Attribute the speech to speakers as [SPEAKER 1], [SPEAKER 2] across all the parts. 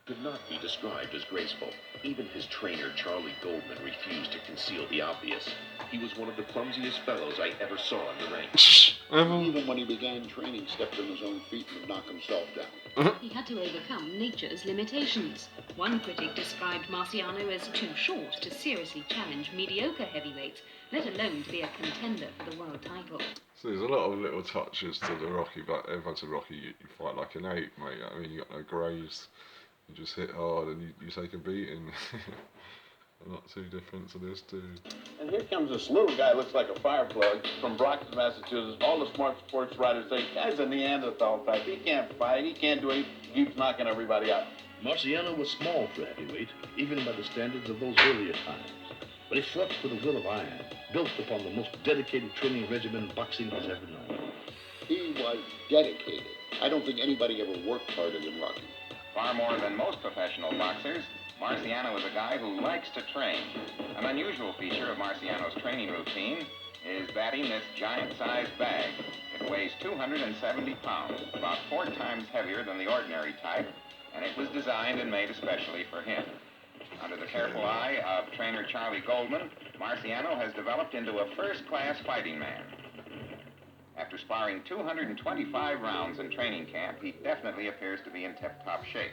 [SPEAKER 1] could not be described as graceful. Even his trainer, Charlie Goldman, refused to conceal the obvious. He was one of the clumsiest fellows I ever saw in the ring.
[SPEAKER 2] Even when he began training, stepped on his own feet and would knock himself down.
[SPEAKER 3] He had to overcome nature's limitations. One critic described Marciano as too short to seriously challenge mediocre heavyweights, let alone to be a contender for the world title.
[SPEAKER 4] So there's a lot of little touches to the Rocky, but everyone's a Rocky, you fight like an ape, mate. I mean, you got no graze, you just hit hard and you take a beating. Not too different to this dude.
[SPEAKER 5] And here comes this little guy, looks like a fire plug, from Brockton, Massachusetts. All the smart sports writers say, guy's a Neanderthal type. He can't fight, he can't do anything, he keeps knocking everybody out.
[SPEAKER 6] Marciano was small for heavyweight, even by the standards of those earlier times. But he fought with a will of iron, built upon the most dedicated training regimen boxing has ever known.
[SPEAKER 2] He was dedicated. I don't think anybody ever worked harder than Rocky.
[SPEAKER 7] Far more than most professional boxers, Marciano is a guy who likes to train. An unusual feature of Marciano's training routine is batting this giant-sized bag. It weighs 270 pounds, about 4 times heavier than the ordinary type, and it was designed and made especially for him. Under the careful eye of trainer Charlie Goldman, Marciano has developed into a first-class fighting man. After sparring 225 rounds in training camp, he definitely appears to be in tip-top shape.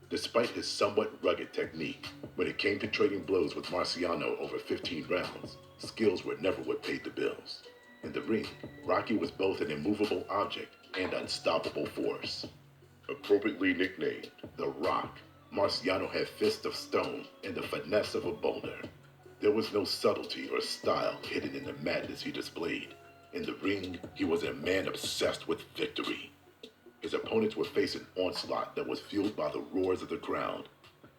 [SPEAKER 8] Despite his somewhat rugged technique, when it came to trading blows with Marciano over 15 rounds, skills were never what paid the bills. In the ring, Rocky was both an immovable object and unstoppable force. Appropriately nicknamed The Rock, Marciano had fists of stone and the finesse of a boulder. There was no subtlety or style hidden in the madness he displayed. In the ring, he was a man obsessed with victory. His opponents were facing onslaught that was fueled by the roars of the crowd.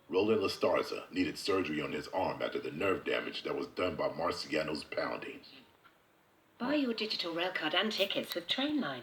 [SPEAKER 8] Roland Lastarza needed surgery on his arm after the nerve damage that was done by Marciano's pounding.
[SPEAKER 9] Buy your digital railcard and tickets with Trainline.